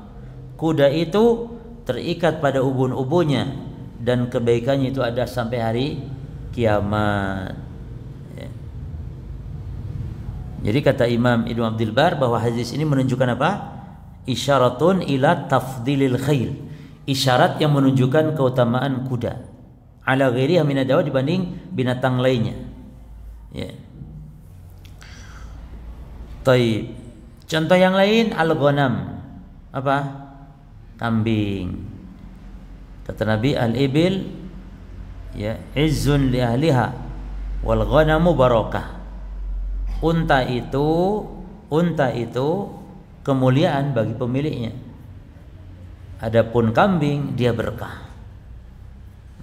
Kuda itu terikat pada ubun-ubunnya dan kebaikannya itu ada sampai hari kiamat. Jadi kata Imam Ibnu Abdul Bar bahwa hadis ini menunjukkan apa? Isyaratun ila tafdilil khail. Isyarat yang menunjukkan keutamaan kuda ala ghairiha min ad-dawa dibanding binatang lainnya. Ya. Taib. Contoh yang lain al-ghanam. Apa? Kambing. Kata Nabi al-ibil ya izzun li ahliha wal ghanamu barakah. Unta itu kemuliaan bagi pemiliknya. Adapun kambing dia berkah.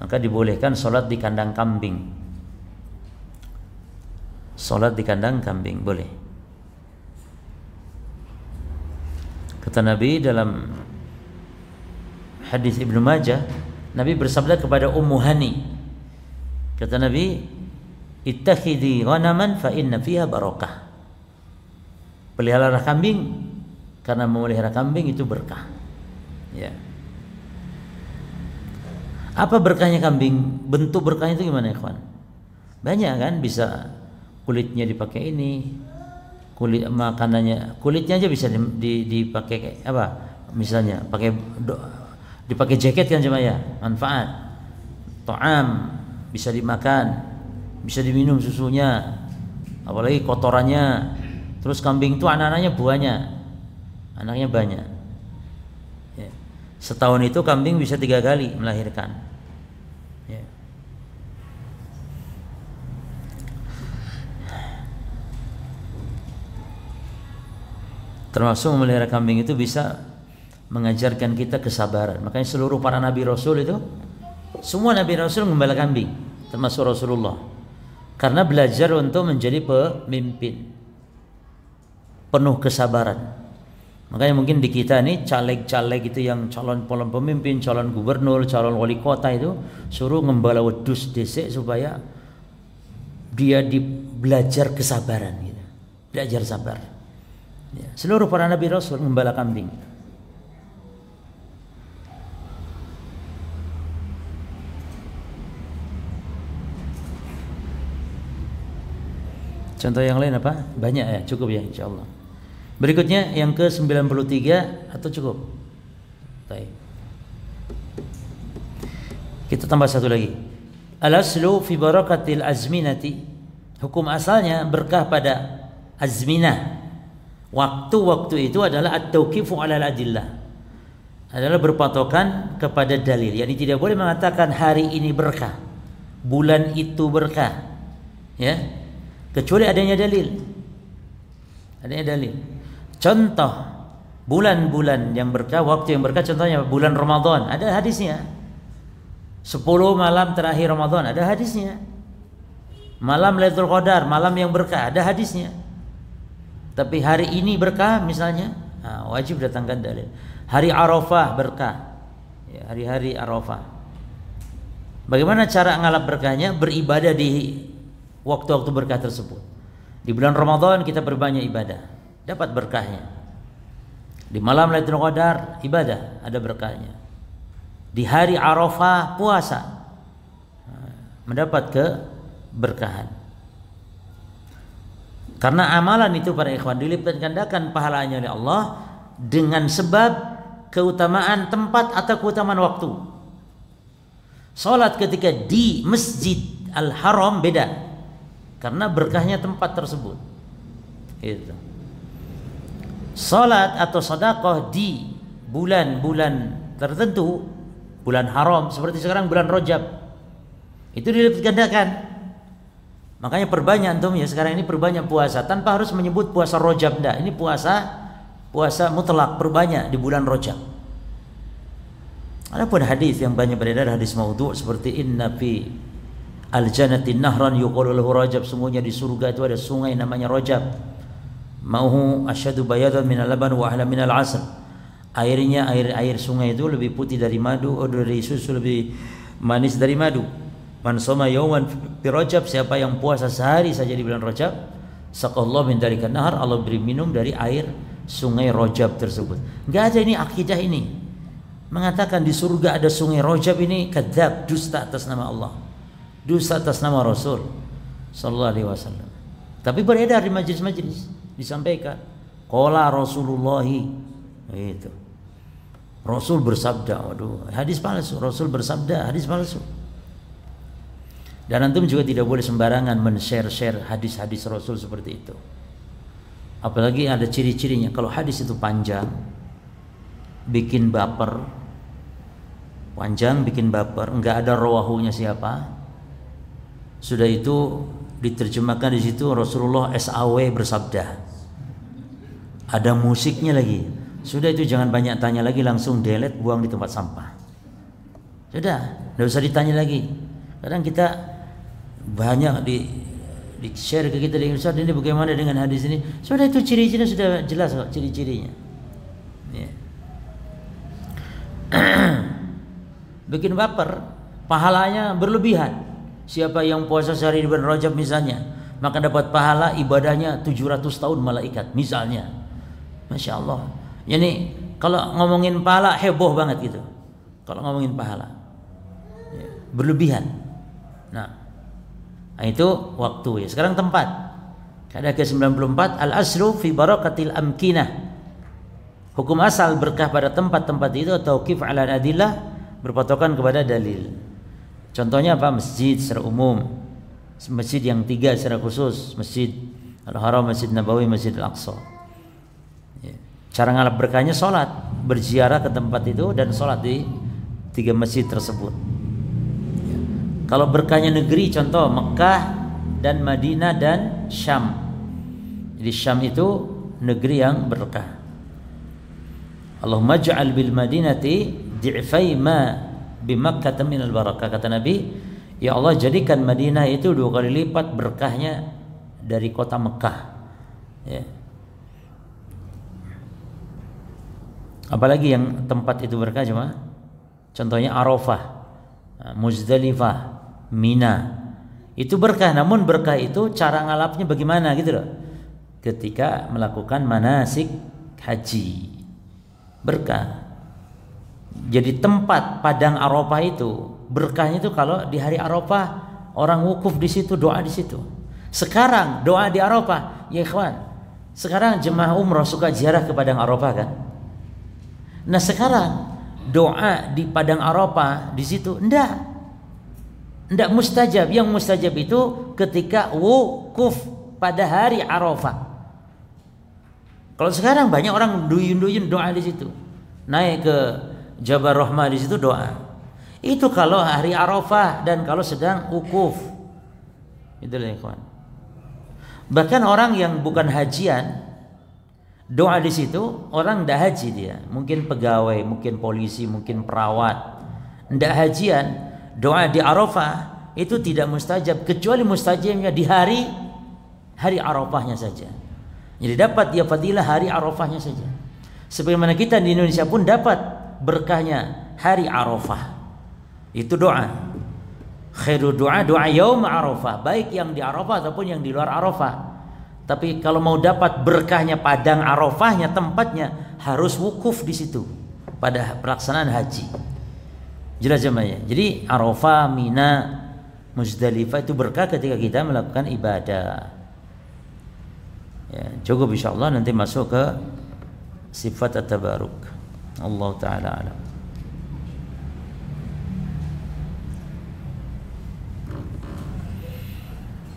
Maka dibolehkan sholat di kandang kambing. Sholat di kandang kambing boleh. Kata Nabi dalam hadis Ibnu Majah, Nabi bersabda kepada Ummu Hani. Kata Nabi, ittakhidhi ghanaman fa inna fiha barakah. Peliharalah kambing karena memelihara kambing itu berkah. Ya. Apa berkahnya kambing? Bentuk berkahnya itu gimana, ikhwan? Banyak kan, bisa kulitnya dipakai ini, kulit makanannya, kulitnya aja bisa dipakai kayak apa? Misalnya dipakai jaket kan cuma ya, manfaat. Ta'am bisa dimakan, bisa diminum susunya, apalagi kotorannya. Terus kambing itu anak-anaknya buahnya, anaknya banyak. Ya. Setahun itu kambing bisa 3 kali melahirkan. Ya. Termasuk memelihara kambing itu bisa mengajarkan kita kesabaran. Makanya seluruh para nabi rasul itu, semua nabi rasul mengembala kambing, termasuk Rasulullah. Karena belajar untuk menjadi pemimpin penuh kesabaran. Makanya mungkin di kita nih caleg-caleg itu yang calon pemimpin, calon gubernur, calon wali kota itu suruh ngembala wedus desek supaya dia belajar kesabaran gitu. Belajar sabar. Ya. Seluruh para nabi rasul ngembala kambing. Contoh yang lain apa? Banyak ya, cukup ya insyaallah. Berikutnya yang ke-93 atau cukup? Baik. Kita tambah satu lagi. Al-aslu fi barakatil azminati. Hukum asalnya berkah pada azminah. Waktu-waktu itu adalah at-tauqifu 'ala al-adillah. Adalah berpatokan kepada dalil. Yani tidak boleh mengatakan hari ini berkah, bulan itu berkah. Ya. Kecuali adanya dalil. Adanya dalil. Contoh bulan-bulan yang berkah, waktu yang berkah, contohnya bulan Ramadan, ada hadisnya. 10 malam terakhir Ramadan, ada hadisnya. Malam Lailatul Qadar, malam yang berkah, ada hadisnya. Tapi hari ini berkah misalnya, wajib datangkan dalil. Hari Arafah berkah, ya, hari-hari Arafah. Bagaimana cara ngalap berkahnya? Beribadah di waktu-waktu berkah tersebut. Di bulan Ramadan kita berbanyak ibadah, dapat berkahnya. Di malam Lailatul Qadar ibadah, ada berkahnya. Di hari Arafah puasa, mendapat keberkahan. Karena amalan itu para ikhwan dilipat gandakan pahalanya oleh Allah dengan sebab keutamaan tempat atau keutamaan waktu. Salat ketika di Masjid Al-Haram beda karena berkahnya tempat tersebut. Itu. Salat atau sedekah di bulan-bulan tertentu, bulan haram seperti sekarang bulan Rajab, itu dilipat gandakan. Makanya perbanyak antum ya sekarang ini perbanyak puasa tanpa harus menyebut puasa Rajab, enggak. Ini puasa mutlak, perbanyak di bulan Rajab. Adapun hadis yang banyak beredar, hadis maudhu' seperti inna fi al-jannati nahran yuqalu lahu Rajab, sungguhnya di surga itu ada sungai namanya Rajab. Mauhu asyadu bayadan minal laban wa ahla minal asal. Airnya air sungai itu lebih putih dari madu, dari susu lebih manis dari madu. Man shoma yawman fi Rajab, siapa yang puasa sehari saja di bulan Rajab, saqallahu min dzalikan nahar, Allah beri minum dari air sungai Rajab tersebut. Enggak ada ini akidah ini. Mengatakan di surga ada sungai Rajab ini kadzab, dusta atas nama Allah. Dusta atas nama Rasul sallallahu alaihi wasallam. Tapi beredar di majelis-majelis disampaikan qala Rasulullah, itu Rasul bersabda. Waduh, hadis palsu. Rasul bersabda, hadis palsu. Dan antum juga tidak boleh sembarangan men-share hadis-hadis Rasul seperti itu. Apalagi ada ciri-cirinya. Kalau hadis itu panjang, bikin baper, enggak ada rawahunya siapa. Sudah itu diterjemahkan di situ Rasulullah SAW bersabda. Ada musiknya lagi. Sudah itu jangan banyak tanya lagi, langsung delete, buang di tempat sampah. Sudah, tidak usah ditanya lagi. Kadang kita banyak di share ke kita di Ustaz, ini bagaimana dengan hadis ini? Sudah itu ciri-cirinya sudah jelas kok, ciri-cirinya. Ya. Bikin baper, pahalanya berlebihan. Siapa yang puasa sehari di bulan Rajab misalnya, maka dapat pahala ibadahnya 700 tahun malaikat misalnya. Masya Allah. Yani kalau ngomongin pahala heboh banget gitu. Kalau ngomongin pahala, ya, berlebihan. Nah, itu waktu ya. Sekarang tempat. Kaidah ke-94 al-aslu fi barakatil amkinah. Hukum asal berkah pada tempat-tempat itu atau tauqif ala adillah, berpatokan kepada dalil. Contohnya apa? Masjid secara umum. Masjid yang 3 secara khusus, Masjid Al-Haram, Masjid Nabawi, Masjid Al-Aqsa. Ya. Cara ngalap berkahnya sholat, berziarah ke tempat itu dan sholat di 3 masjid tersebut. Ya. Kalau berkahnya negeri, contoh Mekah dan Madinah dan Syam. Jadi Syam itu negeri yang berkah. Allahumma ja'al bil Madinati di'fai ma bi Makkah minal barakah, kata Nabi, ya Allah jadikan Madinah itu 2 kali lipat berkahnya dari kota Mekah. Ya. Apalagi yang tempat itu berkah cuma contohnya Arafah, Muzdalifah, Mina. Itu berkah, namun berkah itu cara ngalapnya bagaimana gitu loh. Ketika melakukan manasik haji. Berkah. Jadi tempat padang Arafah itu berkahnya itu kalau di hari Arafah orang wukuf di situ, doa di situ. Sekarang doa di Arafah, ya ikhwan. Sekarang jemaah umrah suka ziarah ke padang Arafah kan? Nah sekarang doa di padang Arafah di situ enggak mustajab. Yang mustajab itu ketika wukuf pada hari Arafah. Kalau sekarang banyak orang duyun-duyun doa di situ. Naik ke Jabal Rahmah di situ doa. Itu kalau hari Arafah dan kalau sedang wukuf. Itulah ikhwan. Bahkan orang yang bukan hajian doa di situ, orang ndak haji dia, mungkin pegawai, mungkin polisi, mungkin perawat, ndak hajian, doa di Arafah itu tidak mustajab kecuali mustajabnya di hari Arafahnya saja. Jadi dapat dia fadilah hari Arafahnya saja. Sebagaimana kita di Indonesia pun dapat berkahnya hari Arafah. Itu doa. Khairu doa yaum Arafah, baik yang di Arafah ataupun yang di luar Arafah. Tapi kalau mau dapat berkahnya padang Arafahnya, tempatnya, harus wukuf di situ pada pelaksanaan haji. Jelas jemaah. Jadi Arafah, Mina, Muzdalifah itu berkah ketika kita melakukan ibadah. Ya, cukup insyaallah, nanti masuk ke sifat at-tabaruk. Allah taala alam.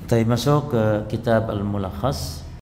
Kita masuk ke kitab Al-Mulakhas.